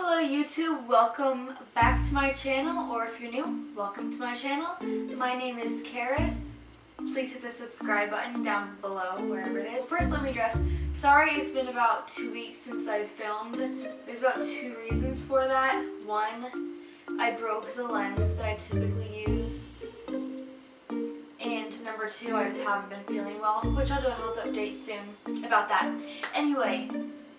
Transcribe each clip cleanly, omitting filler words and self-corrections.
Hello YouTube, welcome back to my channel, or if you're new, welcome to my channel. My name is Karis. Please hit the subscribe button down below, wherever it is. First, let me address, sorry it's been about 2 weeks since I filmed. There's about 2 reasons for that. One, I broke the lens that I typically use. And number 2, I just haven't been feeling well, which I'll do a health update soon about that. Anyway,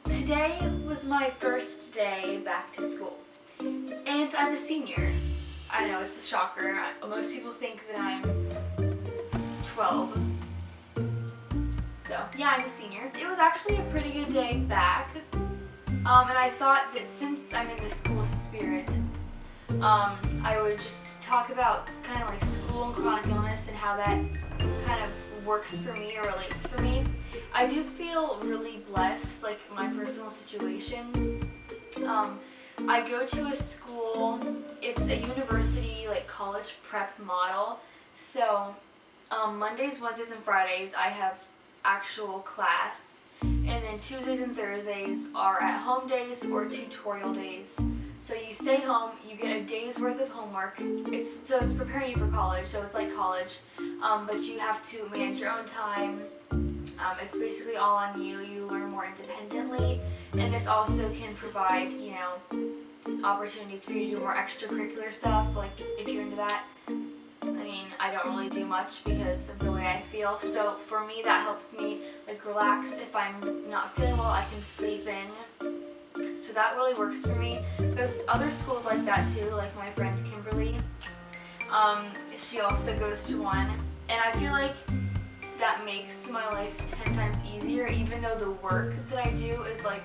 today was my first day back to school, and I'm a senior. I know, it's a shocker. Most people think that I'm 12. So, yeah, I'm a senior. It was actually a pretty good day back, and I thought that since I'm in the school spirit, I would just talk about kind of like school and chronic illness and how that kind of works for me or relates for me. I do feel really blessed, like my personal situation. I go to a school, it's a university, like college prep model. So Mondays, Wednesdays, and Fridays I have actual class. And then Tuesdays and Thursdays are at home days or tutorial days. So you stay home, you get a day's worth of homework. It's preparing you for college, so it's like college, but you have to manage your own time. It's basically all on you. You learn more independently, and this also can provide, opportunities for you to do more extracurricular stuff, like if you're into that. I mean, I don't really do much because of the way I feel, so for me that helps me like relax. If I'm not feeling well, I can sleep in. So that really works for me. There's other schools like that too, like my friend Kimberly. She also goes to one, and I feel like that makes my life 10 times easier, even though the work that I do is like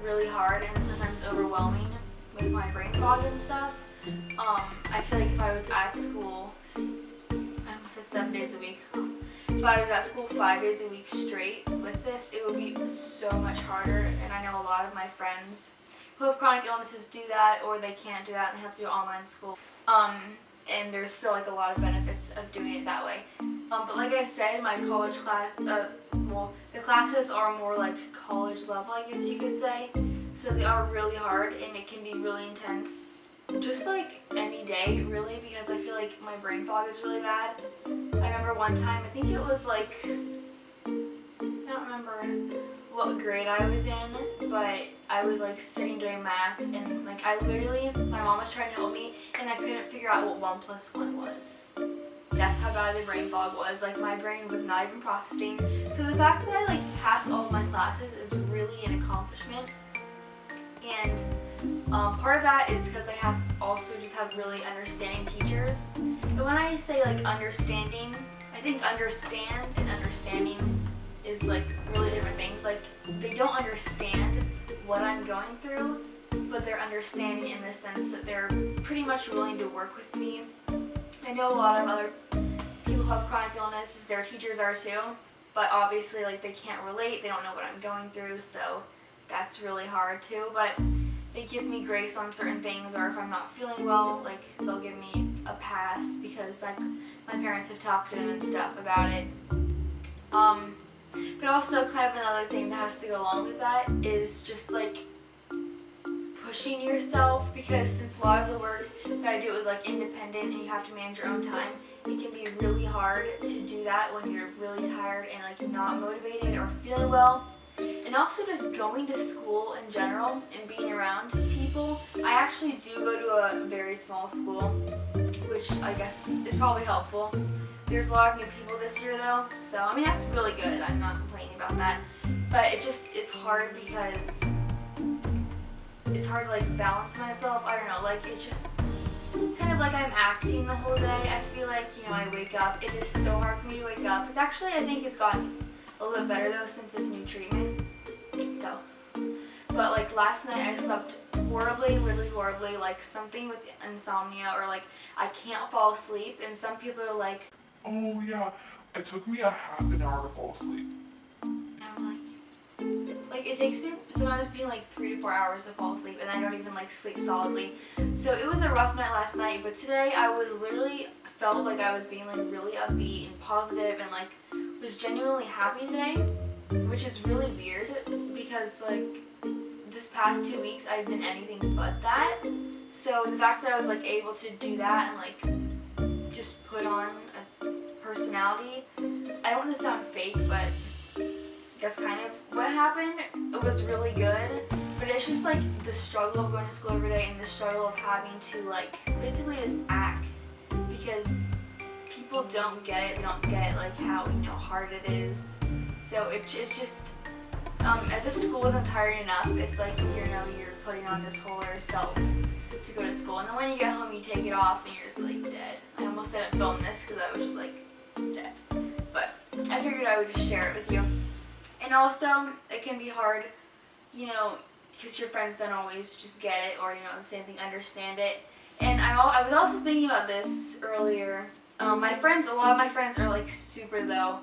really hard and sometimes overwhelming with my brain fog and stuff. I feel like if I was at school, I almost said 7 days a week. If I was at school 5 days a week straight with this, it would be so much harder. And I know a lot of my friends who have chronic illnesses do that, or they can't do that and they have to do online school. And there's still like a lot of benefits of doing it that way. But like I said, my college class, the classes are more like college level, I guess you could say. So they are really hard, and it can be really intense. Just like any day, really, because I feel like my brain fog is really bad. I remember one time, I think it was like, I don't remember what grade I was in, but I was like sitting doing math, and like my mom was trying to help me, and I couldn't figure out what 1 plus 1 was. That's how bad the brain fog was. Like my brain was not even processing. So the fact that I like passed all of my classes is really an accomplishment. And part of that is because I have really understanding teachers. But when I say like understanding, I think understand and understanding is like really different things. Like they don't understand what I'm going through, but they're understanding in the sense that they're pretty much willing to work with me. I know a lot of other people who have chronic illnesses, their teachers are too, but obviously like they can't relate, they don't know what I'm going through, so that's really hard too. But they give me grace on certain things, or if I'm not feeling well, like they'll give me a pass because like my parents have talked to them and stuff about it. But also kind of another thing that has to go along with that is just like pushing yourself, because since a lot of the work that I do is like independent and you have to manage your own time, it can be really hard to do that when you're really tired and like not motivated or feeling well. And also just going to school in general and being around people. I actually do go to a very small school, which I guess is probably helpful. There's a lot of new people this year though, so I mean that's really good. I'm not complaining about that. But it just is hard because it's hard to like balance myself. I don't know, like it's just kind of like I'm acting the whole day. I feel like, I wake up. It is so hard for me to wake up. It's actually, I think it's gotten a little bit better though since this new treatment. So, but like last night I slept horribly, literally horribly, like something with insomnia, or like I can't fall asleep, and some people are like, oh yeah, it took me a half an hour to fall asleep. I'm like it takes me sometimes being like 3 to 4 hours to fall asleep, and I don't even like sleep solidly. So it was a rough night last night, but today I was literally felt like I was being like really upbeat and positive, and like was genuinely happy today, which is really weird because like this past 2 weeks I've been anything but that. So the fact that I was like able to do that and like just put on a personality, I don't want to sound fake, but that's kind of what happened. It was really good, but it's just like the struggle of going to school every day and the struggle of having to like basically just act, because people don't get it. They don't get like how hard it is. So it's just as if school wasn't tiring enough. It's like you're putting on this whole other self to go to school, and then when you get home you take it off and you're just like dead. I almost didn't film this because I was just like dead, but I figured I would just share it with you. And also it can be hard, because your friends don't always just get it, or the same thing, understand it. And I was also thinking about this earlier. A lot of my friends are like super though.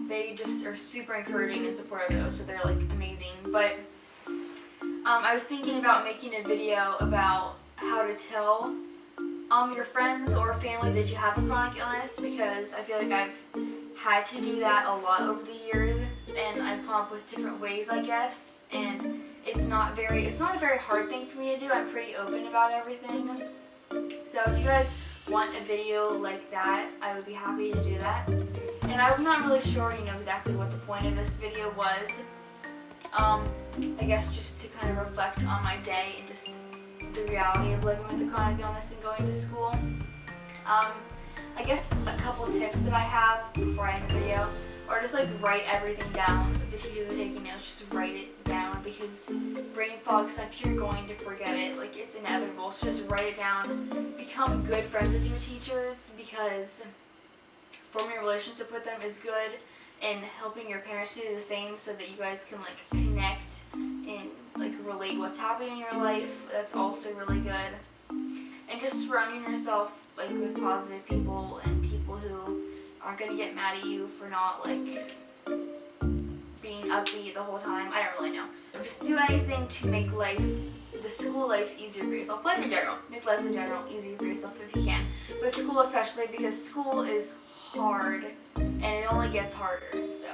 They just are super encouraging and supportive though, so they're like amazing. But I was thinking about making a video about how to tell your friends or family that you have a chronic illness, because I feel like I've had to do that a lot over the years, and I've come up with different ways, I guess. And it's not a very hard thing for me to do. I'm pretty open about everything. So if you guys want a video like that, I would be happy to do that. And I'm not really sure, exactly what the point of this video was. I guess just to kind of reflect on my day and just the reality of living with a chronic illness and going to school. I guess a couple tips that I have before I end the video, or just like write everything down. If the teachers are taking notes, just write it down, because brain fog stuff, you're going to forget it. Like, it's inevitable. So just write it down. Become good friends with your teachers, because forming a relationship with them is good, and helping your parents do the same so that you guys can like connect and like relate what's happening in your life. That's also really good. And just surrounding yourself like with positive people and people who aren't gonna get mad at you for not like being upbeat the whole time. I don't really know. Just do anything to make the school life easier for yourself. Life in general. Make life in general easier for yourself if you can. But school especially, because school is hard and it only gets harder. So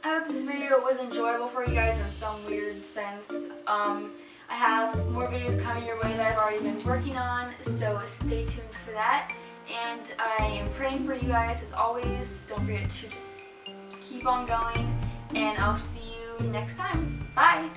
I hope this video was enjoyable for you guys in some weird sense. I have more videos coming your way that I've already been working on, so stay tuned for that. And I am praying for you guys as always. Don't forget to just keep on going, and I'll see you next time. Bye!